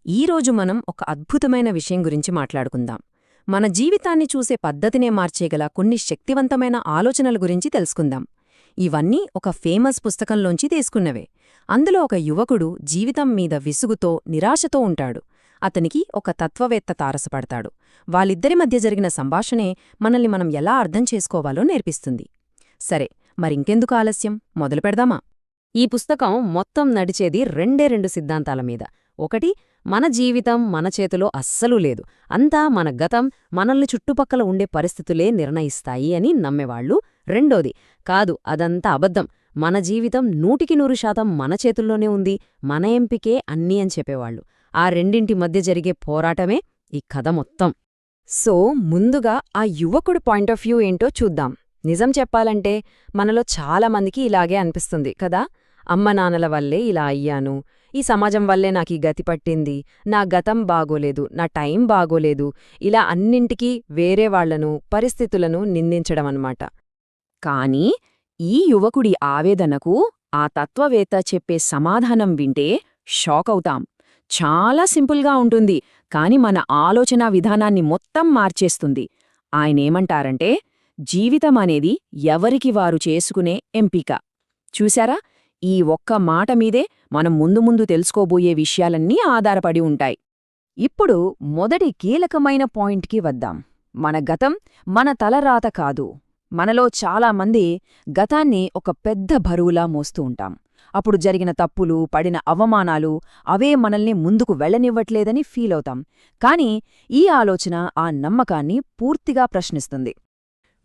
ఈరోజు మనం ఒక అద్భుతమైన విషయం గురించి మాట్లాడుకుందాం. మన జీవితాన్ని చూసే పద్ధతినే మార్చేగల కొన్ని శక్తివంతమైన ఆలోచనల గురించి తెలుసుకుందాం. ఇవన్నీ ఒక ఫేమస్ పుస్తకంలోంచి తీసుకున్నవే. అందులో ఒక యువకుడు జీవితం మీద విసుగుతో, నిరాశతో ఉంటాడు. అతనికి ఒక తత్వవేత్త తారసపడతాడు. వాళ్ళిద్దరి మధ్య జరిగిన సంభాషణే మనల్ని మనం ఎలా అర్థం చేసుకోవాలో నేర్పిస్తుంది. సరే, మరింకెందుకు ఆలస్యం, మొదలు పెడదామా? ఈ పుస్తకం మొత్తం నడిచేది రెండు సిద్ధాంతాల మీద. ఒకటి, మన జీవితం మన చేతిలో అస్సలు లేదు, అంతా మన గతం, మనల్ని చుట్టుపక్కల ఉండే పరిస్థితులే నిర్ణయిస్తాయి అని నమ్మేవాళ్లు. రెండోది, కాదు, అదంతా అబద్ధం, మన జీవితం 100% మన చేతుల్లోనే ఉంది, మన ఎంపికే అన్నీ అని చెప్పేవాళ్లు. ఆ రెండింటి మధ్య జరిగే పోరాటమే ఈ కథ మొత్తం. సో, ముందుగా ఆ యువకుడి పాయింట్ ఆఫ్ వ్యూ ఏంటో చూద్దాం. నిజం చెప్పాలంటే మనలో చాలామందికి ఇలాగే అనిపిస్తుంది కదా. అమ్మ నాన్నల వల్లే ఇలా అయ్యాను, ఈ సమాజం వల్లే నాకీ గతి పట్టింది, నా గతం బాగోలేదు, నా టైం బాగోలేదు, ఇలా అన్నింటికీ వేరే వాళ్లను, పరిస్థితులను నిందించడమన్నమాట. కానీ ఈ యువకుడి ఆవేదనకు ఆ తత్వవేత్త చెప్పే సమాధానం వింటే షాకవుతాం. చాలా సింపుల్గా ఉంటుంది, కాని మన ఆలోచనా విధానాన్ని మొత్తం మార్చేస్తుంది. ఆయనేమంటారంటే, జీవితమనేది ఎవరికి వారు చేసుకునే ఎంపిక. చూశారా, ఈ ఒక్క మాట మీదే మనం ముందు ముందు తెలుసుకోబోయే విషయాలన్నీ ఆధారపడి ఉంటాయి. ఇప్పుడు మొదటి కీలకమైన పాయింట్కి వద్దాం. మన గతం మన తలరాత కాదు. మనలో చాలామంది గతాన్ని ఒక పెద్ద బరువులా మోస్తూ ఉంటాం. అప్పుడు జరిగిన తప్పులు, పడిన అవమానాలు అవే మనల్ని ముందుకు వెళ్లనివ్వట్లేదని ఫీలవుతాం. కాని ఈ ఆలోచన ఆ నమ్మకాన్ని పూర్తిగా ప్రశ్నిస్తుంది.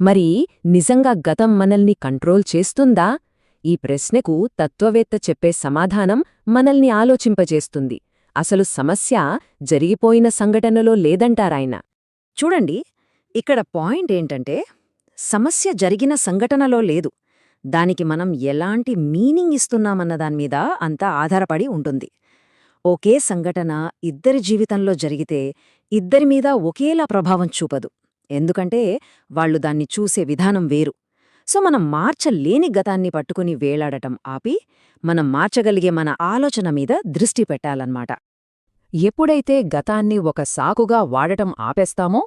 మరి నిజంగా గతం మనల్ని కంట్రోల్ చేస్తుందా? ఈ ప్రశ్నకు తత్వవేత్త చెప్పే సమాధానం మనల్ని ఆలోచింపజేస్తుంది. అసలు సమస్య జరిగిపోయిన సంఘటనలో లేదంటారాయన. చూడండి, ఇక్కడ పాయింట్ ఏంటంటే, సమస్య జరిగిన సంఘటనలో లేదు, దానికి మనం ఎలాంటి మీనింగ్ ఇస్తున్నామన్నదాన్మీద అంతా ఆధారపడి ఉంటుంది. ఒకే సంఘటన ఇద్దరి జీవితంలో జరిగితే ఇద్దరిమీద ఒకేలా ప్రభావం చూపదు. ఎందుకంటే వాళ్లు దాన్ని చూసే విధానం వేరు. సో మనం మార్చలేని గతాన్ని పట్టుకుని వేలాడటం ఆపి, మనం మార్చగలిగే మన ఆలోచన మీద దృష్టి పెట్టాలన్నమాట. ఎప్పుడైతే గతాన్ని ఒక సాకుగా వాడటం ఆపేస్తామో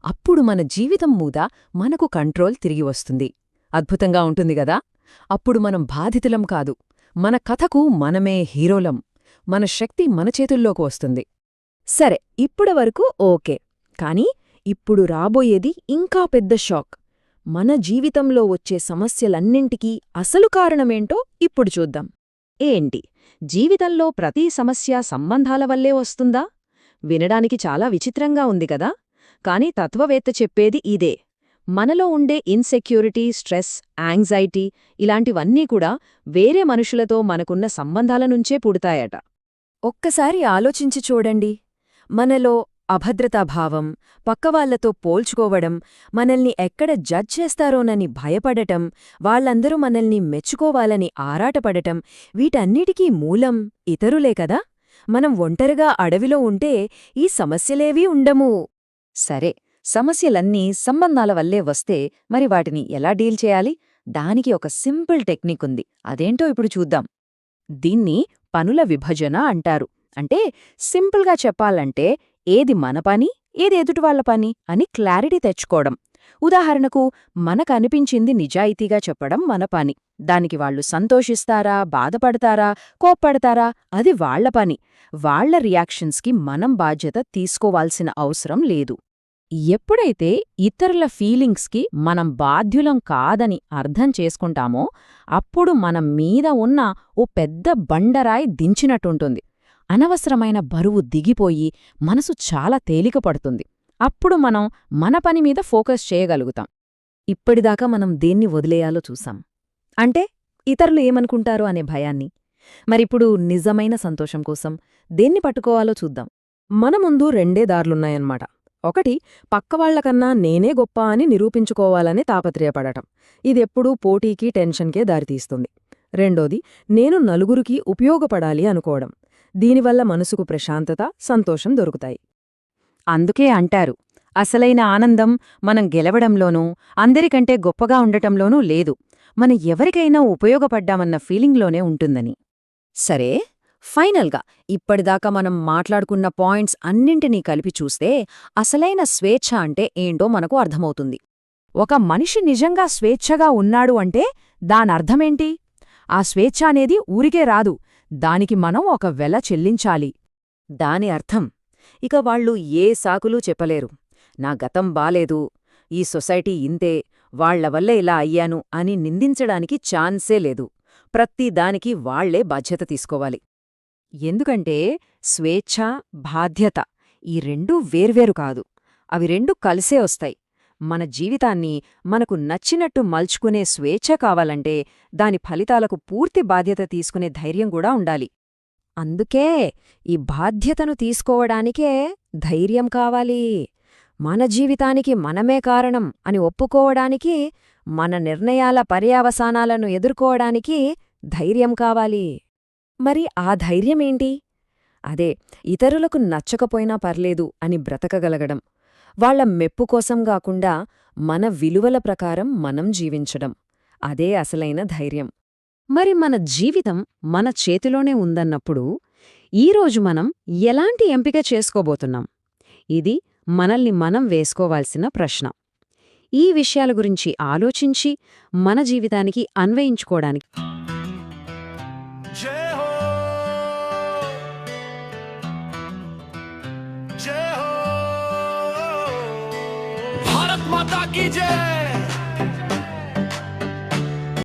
అప్పుడు మన జీవితం మీద మనకు కంట్రోల్ తిరిగి వస్తుంది. అద్భుతంగా ఉంటుంది గదా. అప్పుడు మనం బాధితులం కాదు, మన కథకు మనమే హీరోలం, మన శక్తి మన చేతుల్లోకి వస్తుంది. సరే, ఇప్పటివరకు ఓకే. కానీ ఇప్పుడు రాబోయేది ఇంకా పెద్ద షాక్. మన జీవితంలో వచ్చే సమస్యలన్నింటికీ అసలు కారణమేంటో ఇప్పుడు చూద్దాం. ఏంటి, జీవితంలో ప్రతి సమస్య సంబంధాల వల్లే వస్తుందా? వినడానికి చాలా విచిత్రంగా ఉంది కదా. కాని తత్వవేత్త చెప్పేది ఇదే. మనలో ఉండే ఇన్సెక్యూరిటీ, స్ట్రెస్, యాంగ్జైటీ ఇలాంటివన్నీ కూడా వేరే మనుషులతో మనకున్న సంబంధాల నుంచే పుడతాయట. ఒక్కసారి ఆలోచించి చూడండి. మనలో అభద్రతాభావం, పక్కవాళ్లతో పోల్చుకోవడం, మనల్ని ఎక్కడ జడ్జ్ చేస్తారోనని భయపడటం, వాళ్లందరూ మనల్ని మెచ్చుకోవాలని ఆరాటపడటం, వీటన్నిటికీ మూలం ఇతరులే కదా. మనం ఒంటరిగా అడవిలో ఉంటే ఈ సమస్యలేవీ ఉండము. సరే, సమస్యలన్నీ సంబంధాల వల్లే వస్తే మరి వాటిని ఎలా డీల్ చేయాలి? దానికి ఒక సింపుల్ టెక్నిక్ ఉంది. అదేంటో ఇప్పుడు చూద్దాం. దీన్ని పనుల విభజన అంటారు. అంటే సింపుల్గా చెప్పాలంటే, ఏది మన పని, ఏది ఎదుటివాళ్ల పని అని క్లారిటీ తెచ్చుకోవడం. ఉదాహరణకు, మనకనిపించింది నిజాయితీగా చెప్పడం మన పని. దానికి వాళ్లు సంతోషిస్తారా, బాధపడతారా, కోప్పడతారా, అది వాళ్ల పని. వాళ్ల రియాక్షన్స్కి మనం బాధ్యత తీసుకోవాల్సిన అవసరం లేదు. ఎప్పుడైతే ఇతరుల ఫీలింగ్స్కి మనం బాధ్యులం కాదని అర్థం చేసుకుంటామో అప్పుడు మనం మీద ఉన్న ఓ పెద్ద బండరాయి దించినట్టుంటుంది. అనవసరమైన బరువు దిగిపోయి మనసు చాలా తేలికపడుతుంది. అప్పుడు మనం మన పని మీద ఫోకస్ చేయగలుగుతాం. ఇప్పటిదాకా మనం దేన్ని వదిలేయాలో చూసాం, అంటే ఇతరులు ఏమనుకుంటారో అనే భయాన్ని. మరిప్పుడు నిజమైన సంతోషం కోసం దేన్ని పట్టుకోవాలో చూద్దాం. మన ముందు రెండే దారులున్నాయన్నమాట. ఒకటి, పక్కవాళ్లకన్నా నేనే గొప్ప అని నిరూపించుకోవాలని తాపత్రయపడటం. ఇదెప్పుడూ పోటీకి, టెన్షన్కే దారితీస్తుంది. రెండోది, నేను నలుగురికి ఉపయోగపడాలి అనుకోవడం. దీనివల్ల మనసుకు ప్రశాంతత, సంతోషం దొరుకుతాయి. అందుకే అంటారు, అసలైన ఆనందం మనం గెలవడంలోనూ, అందరికంటే గొప్పగా ఉండటంలోనూ లేదు, మన ఎవరికైనా ఉపయోగపడ్డామన్న ఫీలింగ్లోనే ఉంటుందని. సరే, ఫైనల్గా ఇప్పటిదాకా మనం మాట్లాడుకున్న పాయింట్స్ అన్నింటినీ కలిపి చూస్తే అసలైన స్వేచ్ఛ అంటే ఏంటో మనకు అర్థమవుతుంది. ఒక మనిషి నిజంగా స్వేచ్ఛగా ఉన్నాడు అంటే దానర్థమేంటి? ఆ స్వేచ్ఛ అనేది ఊరికే రాదు, దానికి మనం ఒక వెల చెల్లించాలి. దాని అర్థం ఇక వాళ్ళు ఏ సాకులూ చెప్పలేరు. నా గతం బాలేదు, ఈ సొసైటీ ఇంతే, వాళ్లవల్ల ఇలా అయ్యాను అని నిందించడానికి ఛాన్సే లేదు. ప్రతి దానికి వాళ్లే బాధ్యత తీసుకోవాలి. ఎందుకంటే స్వేచ్ఛ, బాధ్యత ఈ రెండూ వేర్వేరు కాదు, అవి రెండు కలిసే వస్తాయి. మన జీవితాన్ని మనకు నచ్చినట్టు మల్చుకునే స్వేచ్ఛ కావాలంటే దాని ఫలితాలకు పూర్తి బాధ్యత తీసుకునే ధైర్యం కూడా ఉండాలి. అందుకే ఈ బాధ్యతను తీసుకోవడానికే ధైర్యం కావాలి. మన జీవితానికి మనమే కారణం అని ఒప్పుకోవడానికి, మన నిర్ణయాల పర్యవసానాలను ఎదుర్కోవడానికి ధైర్యం కావాలి. మరి ఆ ధైర్యమేంటి? అదే ఇతరులకు నచ్చకపోయినా పర్లేదు అని బ్రతకగలగడం, వాళ్ల మెప్పు కోసం గాకుండా మన విలువల ప్రకారం మనం జీవించడం. అదే అసలైన ధైర్యం. మరి మన జీవితం మన చేతిలోనే ఉందన్నప్పుడు ఈరోజు మనం ఎలాంటి ఎంపిక చేసుకోబోతున్నాం? ఇది మనల్ని మనం వేసుకోవాల్సిన ప్రశ్న. ఈ విషయాల గురించి ఆలోచించి మన జీవితానికి అన్వయించుకోవడానికి जय हो जय हो भारत माता की जय।